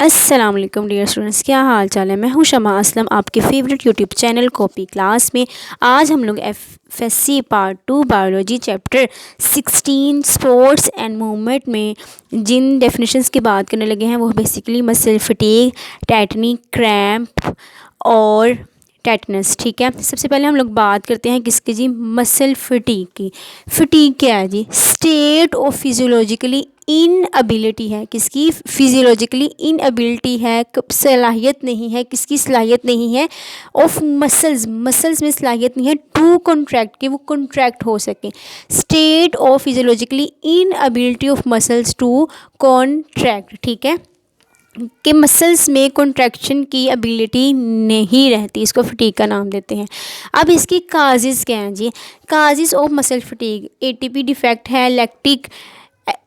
अस्सलाम वालेकुम dear students, क्या हाल चाल है। मैं हूं शमा असलम, आपके favourite YouTube channel copy class में। आज हम लोग FSc part 2 biology chapter 16 sports and movement में जिन डेफिनेशंस की बात करने लगे हैं वो basically muscle fatigue, tetani, cramp और टेटनस। ठीक है, सबसे पहले हम लोग बात करते हैं किसकी जी, मसल फटीग की। फटीग क्या है जी? स्टेट ऑफ फिजियोलॉजिकली इनएबिलिटी है। किसकी? फिजियोलॉजिकली इनएबिलिटी है, सलाहियत नहीं है। किसकी सलाहियत नहीं है? ऑफ मसल्स में सलाहियत नहीं है टू कॉन्ट्रैक्ट, कि वो कॉन्ट्रैक्ट हो सके। State of physiologically inability of muscles to contract. ठीक है, कि मसल्स में कॉन्ट्रैक्शन की एबिलिटी नहीं रहती, इसको फटीग का नाम देते हैं। अब इसकी काजेज़ क्या हैं जी? Causes of muscle fatigue, ATP defect है, लैक्टिक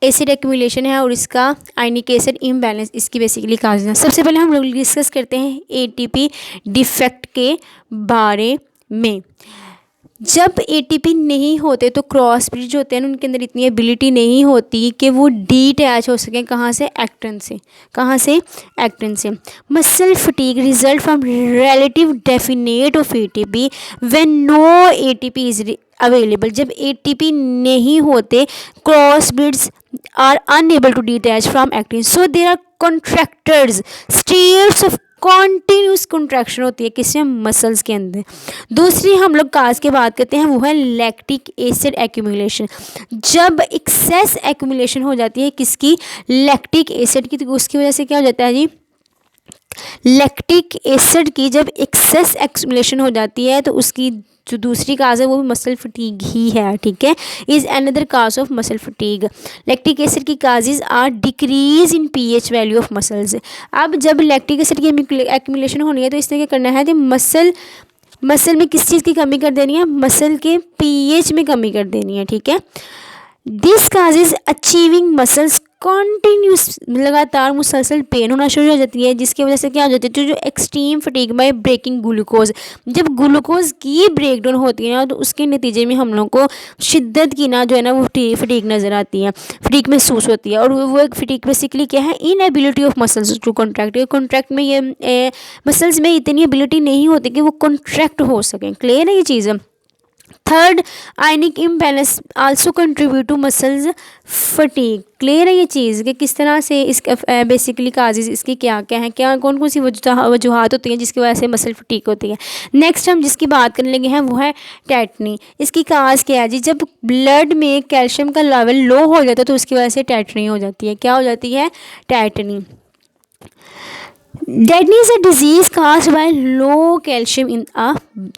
एसिड एक्यूमुलेशन है और इसका आयनिक एसिड इम्बैलेंस, इसकी बेसिकली काजेज़ हैं। सबसे पहले हम लोग डिस्कस करते हैं एटीपी डिफेक्ट के बारे में। जब एटीपी नहीं होते तो क्रॉस ब्रिज होते हैं, उनके अंदर इतनी एबिलिटी नहीं होती कि वो डीटैच हो सकें। कहाँ से? एक्टिन से। कहाँ से? एक्टिन से। Muscle fatigue result from relative definite of ATP when no ATP is available. जब एटीपी नहीं होते, cross bridges are unable to detach from actin, so there are contractors, states of continuous contraction होती है किसमें? Muscles के अंदर। दूसरी हम लोग काज की बात करते हैं, वो है लैक्टिक एसिड एक्यूमुलेशन। जब एक्सेस एक्यूमुलेशन हो जाती है किसकी? लैक्टिक एसिड की, तो उसकी वजह से क्या हो जाता है जी? लैक्टिक एसिड की जब एक्सेस एक्यूमुलेशन हो जाती है तो उसकी जो दूसरी काज है वो भी मसल फटीग ही है। ठीक है, is another cause of muscle fatigue. Lactic acid की causes are decrease in pH value of muscles. अब जब लैक्टिक एसिड की एक्यूमुलेशन होनी है तो इसने क्या करना है कि मसल में किस चीज़ की कमी कर देनी है? मसल के पीएच में कमी कर देनी है। ठीक है, this causes achieving muscles continuous, लगातार मुसलसल पेन होना शुरू हो जाती है, जिसकी वजह से क्या हो जाती है? जो extreme fatigue by breaking glucose. जब ग्लूकोज की ब्रेक डाउन होती है ना तो उसके नतीजे में हम लोग को शिद्दत की ना जो है ना वो फटीग नज़र आती है, फटीग महसूस होती है। और वो एक फटीग बेसिकली क्या है? Inability of muscles to contract. Contract में ये मसल्स में इतनी एबिलिटी नहीं होती कि वो कॉन्ट्रैक्ट हो सकें। क्लियर है ये चीज़? Third, ionic imbalance also contribute to muscles fatigue. Clear है ये चीज़ कि किस तरह से इस बेसिकली काजेज इसकी क्या क्या हैं, क्या कौन कौन सी वजूहात होती हैं जिसकी वजह से मसल फटीग होती है। नेक्स्ट हम जिसकी बात करने लगे हैं वो है टेटनी। इसकी काज क्या है जी? जब ब्लड में कैल्शियम का लेवल लो हो जाता है तो उसकी वजह से टेटनी हो जाती है। क्या हो जाती है? Tetany. Tetany is a disease caused by low calcium in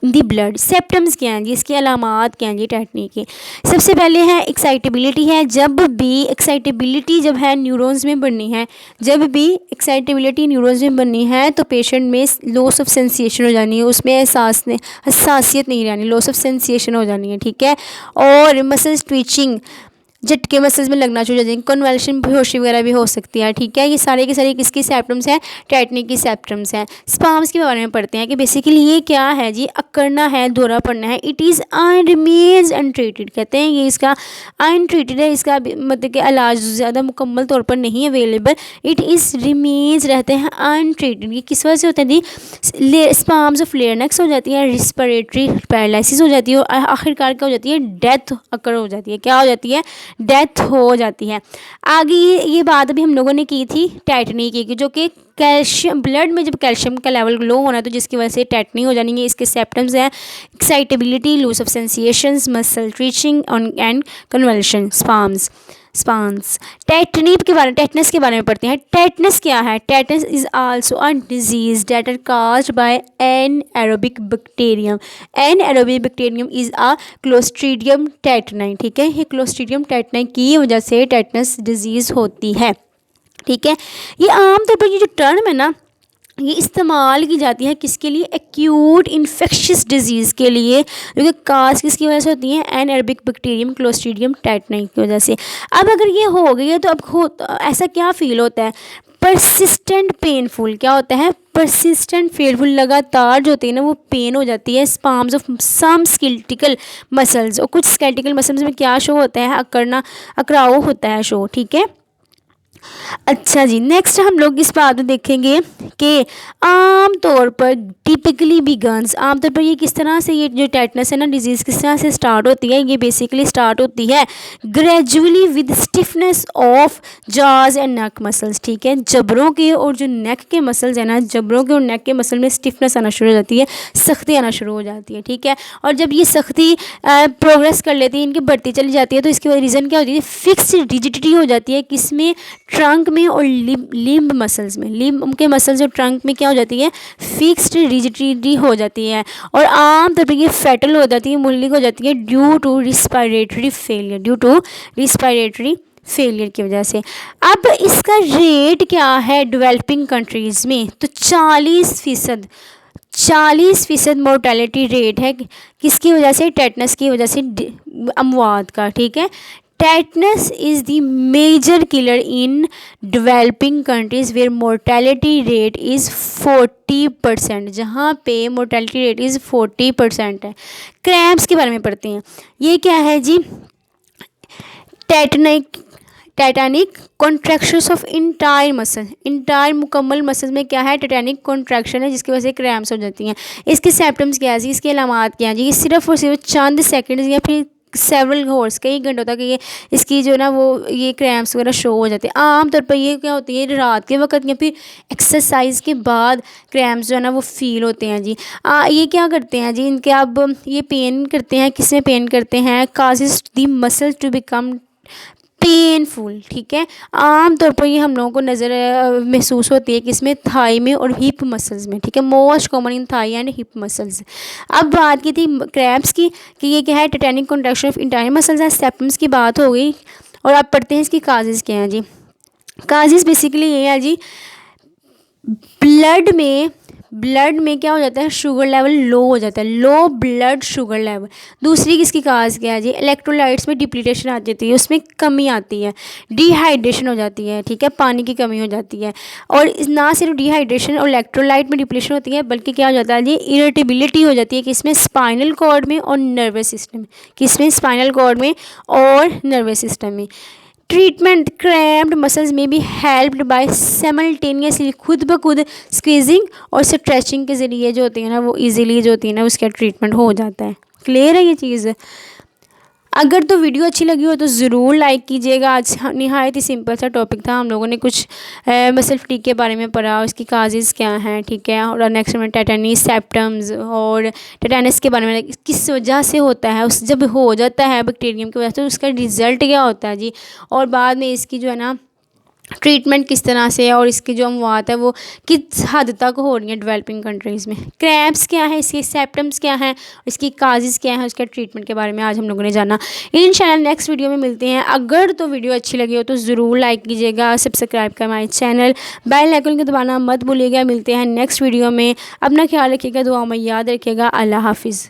the blood. Symptoms क्या हैं जी? इसकी अलामात क्या हैं जी टेटनी की? सबसे पहले है एक्साइटेबिलिटी है। जब भी एक्साइटेबिलिटी जब है न्यूरॉन्स में बढ़नी है, जब भी एक्साइटेबिलिटी न्यूरॉन्स में बढ़नी है तो पेशेंट में लॉस ऑफ सेंसेशन हो जानी है, उसमें हसासियत नहीं रहनी, लॉस ऑफ सेंसेशन हो जानी है। ठीक है, और मसल्स ट्विचिंग, झटके मसल्स में लगना शुरू हो जाएंगे, कन्वल्शन, बेहोशी वगैरह भी हो सकती है। ठीक है, ये सारे के सारे किसकी सिम्टम्स हैं? टेटनी की सिम्टम्स हैं। स्पाम्स के बारे में पढ़ते हैं कि बेसिकली ये क्या है जी? अकड़ना है, दौरा पड़ना है। इट इज़ रिमेन्स अनट्रीटेड, कहते हैं ये इसका अनट्रीटेड है, इसका मतलब कि इलाज ज़्यादा मुकम्मल तौर पर नहीं अवेलेबल। इट इज़ रिमेन्स रहते हैं अनट्रीटेड। ये किस वजह से होता है जी? स्पाम्स ऑफ लेयरनेक्स हो जाती है, रिस्पिरेटरी पैरालिसिस हो जाती है और आखिरकार क्या हो जाती है? डेथ अकर हो जाती है। क्या हो जाती है? डेथ हो जाती है। आगे ये बात अभी हम लोगों ने की थी टेटनी की, जो कि कैल्शियम, ब्लड में जब कैल्शियम का लेवल लो होना तो जिसकी वजह से टेटनी हो जानी है। इसके सिम्टम्स हैं excitability, loose of sensations, muscle twitching and convulsion, spasms. Tetanus के बारे में पढ़ते हैं। टेटनस क्या है? Tetanus is also a disease that are caused by anaerobic bacterium. Anaerobic bacterium is a Clostridium tetani. ठीक है, ये क्लोस्ट्रीडियम टेटनाई की वजह से टेटनस डिजीज होती है। ठीक है, ये आमतौर पर ये जो टर्म है ना ये इस्तेमाल की जाती है किसके लिए? एक्यूट इन्फेक्शियस डिजीज़ के लिए, जो कि काज किसकी वजह से होती है? एनारोबिक बैक्टीरियम क्लोस्ट्रीडियम टेटनाई की वजह से। अब अगर ये हो गई है तो अब ऐसा क्या फील होता है? Persistent painful. क्या होता है? परसिस्टेंट पेनफुल, लगातार जो होती है ना वो पेन हो जाती है। स्पाम्स ऑफ सम स्केलेटल मसल्स, और कुछ स्केलेटल मसल्स में क्या शो होता है? अकड़ना, अकड़ाव होता है शो। ठीक है, अच्छा जी, नेक्स्ट हम लोग इस बात में देखेंगे कि आम तौर पर टिपिकली बिगन्स, आम तौर पर ये किस तरह से, ये जो टेटनस है ना डिजीज़ किस तरह से स्टार्ट होती है। ये बेसिकली स्टार्ट होती है gradually with stiffness of jaws and neck muscles. ठीक है, जबड़ों के और जो नेक के मसल्स है ना, जबड़ों के और नेक के मसल में स्टिफनेस आना शुरू हो जाती है, सख्ती आना शुरू हो जाती है। ठीक है, और जब ये सख्ती प्रोग्रेस कर लेती है, इनकी बढ़ती चली जाती है, तो इसकी रीज़न क्या होती है, फिक्स्ड रिजिडिटी हो जाती है। किसमें, ट्रंक में और लिम्ब मसल्स में। लिम्ब के मसल्स और ट्रंक में क्या हो जाती है, फिक्स्ड रिजिडिटी हो जाती है, और आम तौर पर ये फैटल हो जाती है, मुल्लिक हो जाती है due to respiratory failure, due to respiratory failure की वजह से। अब इसका रेट क्या है डेवलपिंग कंट्रीज़ में, तो 40% मोर्टेलिटी रेट है किसकी वजह से, टेटनस की वजह से, अमवात का। ठीक है, tetanus is the major killer in developing countries where mortality rate is 40%, जहाँ पे मोर्टेलिटी रेट इज़ 40% है। क्रैम्प्स के बारे में पढ़ते हैं। ये क्या है जी, tetanic contractions of entire muscle, entire मुकम्मल मसल में क्या है, टाइटैनिक कॉन्ट्रैक्शन है, जिसकी वजह से क्रैम्प्स हो जाती हैं। इसके सिम्पटम्स क्या है जी, इसके अलामात क्या हैं जी, ये सिर्फ और सिर्फ चंद सेकंड्स या फिर सेवरल हॉर्स, कई घंटों तक ये इसकी जो ना वो ये क्रैम्प्स वगैरह शो हो जाते हैं। आमतौर पर ये क्या होती है, रात के वक्त या फिर एक्सरसाइज के बाद क्रैम्प्स जो है ना वो फील होते हैं जी। ये क्या करते हैं जी, इनके अब ये पेन करते हैं, किसमें पेन करते हैं, causes the muscles to become painful. ठीक है, आम तौर पर ये हम लोगों को नज़र महसूस होती है किसमें, थाई में और हिप मसल्स में। ठीक है, most common in thigh and hip muscles. अब बात की थी क्रैम्प्स की कि ये क्या है, Titanic contraction of entire muscles है, सिम्पटम्स की बात हो गई। और आप पढ़ते हैं इसकी काजेज़ क्या हैं जी। काजेज़ बेसिकली ये है जी, ब्लड में क्या हो जाता है, शुगर लेवल लो हो जाता है, लो ब्लड शुगर लेवल। दूसरी किसकी काज क्या है जी, इलेक्ट्रोलाइट्स में डिप्लीटेशन आ जाती है, उसमें कमी आती है, डिहाइड्रेशन हो जाती है। ठीक है, पानी की कमी हो जाती है, और ना सिर्फ डिहाइड्रेशन और इलेक्ट्रोलाइट में डिप्लीशन होती है, बल्कि क्या हो जाता है जी, इरिटेबिलिटी हो जाती है, किसमें, स्पाइनल कॉर्ड में और नर्वस सिस्टम में। किसमें, स्पाइनल कॉर्ड में और नर्वस सिस्टम में। ट्रीटमेंट, क्रैम्प्ड मसल्स में भी हेल्प्ड बाय साइमल्टेनियसली, खुद ब खुद स्क्वीजिंग और स्ट्रेचिंग के ज़रिए जो होती है ना वो इजीली जो होती है ना उसका ट्रीटमेंट हो जाता है। क्लियर है ये चीज़। अगर तो वीडियो अच्छी लगी हो तो ज़रूर लाइक कीजिएगा। आज निहायत ही सिंपल सा टॉपिक था, हम लोगों ने कुछ मसल फटीग के बारे में पढ़ा, उसकी काजेज़ क्या हैं। ठीक है, और नेक्स्ट में टेटनी सेप्टम्स और टेटनस के बारे में, किस वजह से होता है, उस जब हो जाता है बैक्टीरियम की वजह से उसका रिज़ल्ट क्या होता है जी, और बाद में इसकी जो है ना ट्रीटमेंट किस तरह से है, और इसकी जो अमवात है वो किस हद तक हो रही है डेवलपिंग कंट्रीज़ में। क्रैम्प्स क्या है, इसके सिम्पटम्स क्या हैं, इसकी काजेज़ क्या हैं, उसके ट्रीटमेंट के बारे में आज हम लोगों ने जाना। इंशाल्लाह नेक्स्ट वीडियो में मिलते हैं। अगर तो वीडियो अच्छी लगी हो तो ज़रूर लाइक कीजिएगा, सब्सक्राइब कर हमारे चैनल, बेल आइकन को दबाना मत भूलिएगा। मिलते हैं नेक्स्ट वीडियो में, अपना ख्याल रखिएगा, दुआ में याद रखिएगा। अल्लाह हाफिज़।